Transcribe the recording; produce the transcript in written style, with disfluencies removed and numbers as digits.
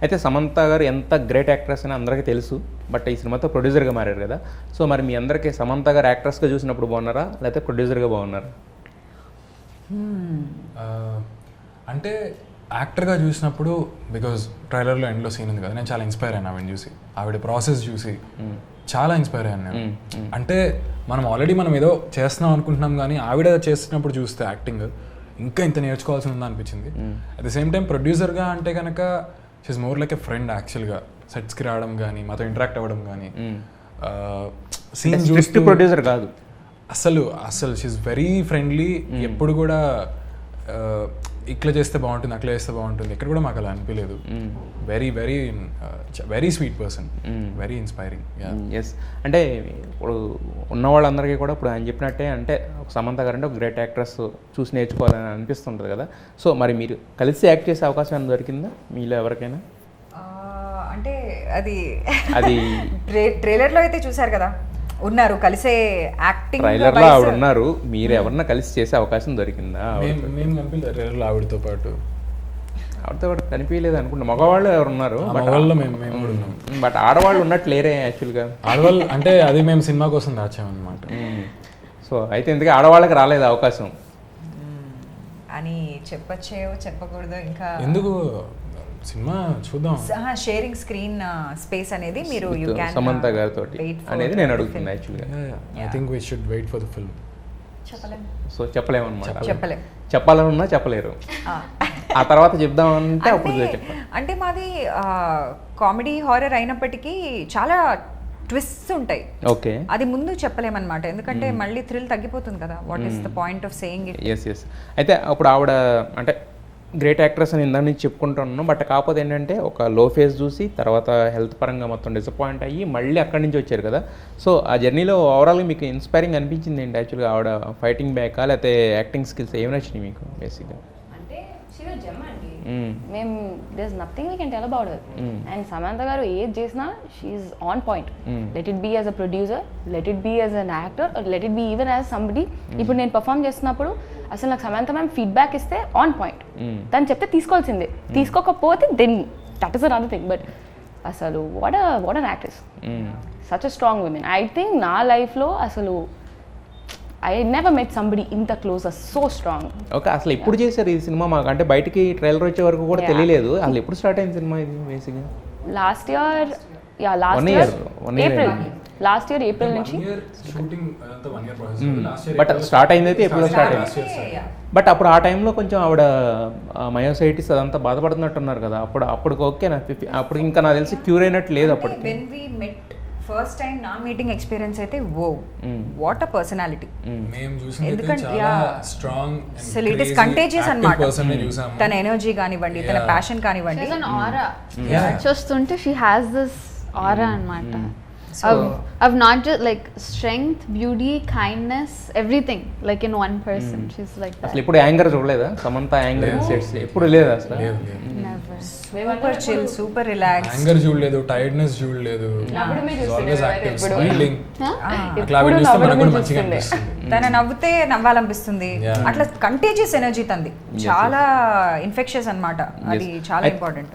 అయితే సమంత గారు ఎంత గ్రేట్ యాక్ట్రెస్ అని అందరికీ తెలుసు, బట్ ఈ సినిమాతో ప్రొడ్యూసర్గా మారారు కదా. సో మరి మీ అందరికీ సమంత గారు యాక్ట్రెస్గా చూసినప్పుడు బాగున్నారా, లేకపోతే ప్రొడ్యూసర్గా బాగున్నారా? అంటే యాక్టర్గా చూసినప్పుడు, బికాజ్ ట్రైలర్లో ఎండ్లో సీన్ ఉంది కదా, నేను చాలా ఇన్స్పైర్ అయ్యాను ఆవిడ చూసి, ఆవిడ ప్రాసెస్ చూసి చాలా ఇన్స్పైర్ అయ్యాను నేను. అంటే మనం ఏదో చేస్తున్నాం అనుకుంటున్నాం, కానీ ఆవిడ చేస్తున్నప్పుడు చూస్తే యాక్టింగ్ ఇంకా ఇంత నేర్చుకోవాల్సి ఉందా అనిపించింది. అట్ ద సేమ్ టైం ప్రొడ్యూసర్గా అంటే కనుక she is more like a friend యాక్చువల్గా. సెట్స్కి రావడం కానీ, మాతో ఇంటరాక్ట్ అవ్వడం కానీ, సీన్ చూస్తూ ప్రొడ్యూసర్ కాదు అసలు షీఈస్ వెరీ ఫ్రెండ్లీ. ఎప్పుడు కూడా ఇట్లా చేస్తే బాగుంటుంది, అట్లా చేస్తే బాగుంటుంది, ఎక్కడ కూడా మాకు అలా అనిపించలేదు. Very very very sweet person, very inspiring. Yes, అంటే ఇప్పుడు ఉన్న వాళ్ళందరికీ కూడా ఇప్పుడు ఆయన చెప్పినట్టే, అంటే సమంత గారు అంటే ఒక గ్రేట్ యాక్ట్రెస్ చూసి నేర్చుకోవాలని అనిపిస్తుంటుంది కదా. సో మరి మీరు కలిసి యాక్ట్ చేసే అవకాశం ఏమైనా దొరికిందా మీలో ఎవరికైనా? అంటే అది ట్రైలర్లో అయితే చూసారు కదా, ఉన్నారు కలిసే యాక్టింగ్. ట్రైలర్లో ఆవిడ ఉన్నారు, మీరు ఎవరన్నా కలిసి చేసే అవకాశం దొరికిందా? మేము కనిపించలేదు ట్రైలర్లో ఆవిడతో పాటు కనిపించలేదు అనుకుంటా. మగవాళ్ళు ఎవరు ఉన్నారు, బట్ ఆడవాళ్ళు ఉన్నట్టు లేరే యాక్చువల్గా. ఆడవాళ్ళు అంటే అది మేము సినిమా కోసం దాచామన్నమాట. సో అయితే ఇందుకే ఆడవాళ్ళకి రాలేదు అవకాశం అని చెప్పచ్చో చెప్పకూడదు ఇంకా, ఎందుకు సినిమా చూద్దాం. షేరింగ్ స్క్రీన్ స్పేస్ అనేది మీరు సమంత గారితో అనేది నేను అడుగుతున్నా యాక్చువల్గా. I think we should wait for the film. So చెప్పలేము అనమాట, చెప్పలేము, చెప్పాలనున్నా చెప్పలేరు. ఆ తర్వాత చెప్దామంటే అప్పుడు అంటే మాది కామెడీ హారర్ అయినప్పటికీ చాలా ట్విస్ట్స్ ఉంటాయి. ఓకే, అది ముందు చెప్పలేమన్నమాట, ఎందుకంటే మళ్ళీ థ్రిల్ తగ్గిపోతుంది కదా. What is the point of saying it? Yes. అయితే అప్పుడు ఆవిడ అంటే గ్రేట్ యాక్ట్రెస్ అని ఇందాక నుంచి చెప్పుకుంటున్నాను, బట్ కాకపోతే ఏంటంటే ఒక లో ఫేస్ చూసి తర్వాత హెల్త్ పరంగా మొత్తం డిసప్పాయింట్ అయ్యి మళ్ళీ అక్కడి నుంచి వచ్చారు కదా. సో ఆ జర్నీలో ఓవరాల్గా మీకు ఇన్స్పైరింగ్ అనిపించింది ఏంటి యాక్చువల్గా? ఆవిడ ఫైటింగ్ బ్యాకా లేకపోతే యాక్టింగ్ స్కిల్స్ ఏమి నచ్చినాయి మీకు బేసిక్గా? మేము there's nothing we can tell about her. And Samantha garu ఏది చేసినా she's on point. Let it be as a producer, let it be as an actor, or let it be even as somebody. ఇప్పుడు నేను perform చేస్తున్నప్పుడు అసలు నాకు Samantha ma'am feedback ఇస్తే on point, తను చెప్తే తీసుకోవాల్సిందే, తీసుకోకపోతే then that is another thing. But అసలు what an actress, such a strong woman. I think నా లైఫ్లో అసలు ఐ నెవర్ మెట్ సంబడి ఇంత క్లోజ్, సో స్ట్రాంగ్. ఓకే, అసలు ఎప్పుడు చేశారు ఈ సినిమా? మాకు అంటే బయటికి ట్రైలర్ వచ్చే వరకు కూడా తెలియలేదు. అసలు ఎప్పుడు స్టార్ట్ అయింది సినిమా ఇది బేసిక్గా? లాస్ట్ ఇయర్ ఏప్రిల్ నుంచి. బట్ స్టార్ట్ అయింది అయితే ఏప్రిల్లో స్టార్ట్ అయింది. బట్ అప్పుడు ఆ టైంలో కొంచెం ఆవిడ మయోసైటిస్ అదంతా బాధపడుతున్నట్టున్నారు కదా. అప్పుడు ఓకే, అప్పుడు ఇంకా నాకు తెలిసి క్యూర్ అయినట్టు లేదు అప్పటికి. ఫస్ట్ టైం నా మీటింగ్ ఎక్స్పీరియన్స్ అయితే వాట్ అ పర్సనాలిటీ. ఎందుకంటే అసలు ఇట్ ఇస్ కంటేజియస్ అన్నమాట. తన ఎనర్జీ కానివ్వండి, తన ప్యాషన్ కానివ్వండి, చూస్తుంటే షీ హ్యాస్ దిస్ ఆరా అన్నమాట. of not just like strength, beauty, kindness, everything like in one person. She's like that. అసలు ఇప్పుడు యాంగర్ చూడలేదా సమంత? యాంగర్ సెట్స్ ఎప్పుడు లేదు అసలు. Never. Super chill, super relax. Anger చూడలేదు, టైర్డ్నెస్ చూడలేదు, ఆల్వేస్ యాక్టివ్, స్మైలింగ్. తన నవ్వుతే నవ్వాలనిపిస్తుంది. అట్లా కంటేజియస్ ఎనర్జీ తంది, చాలా ఇన్ఫెక్షన్స్ అన్నమాట. అది చాలా ఇంపార్టెంట్.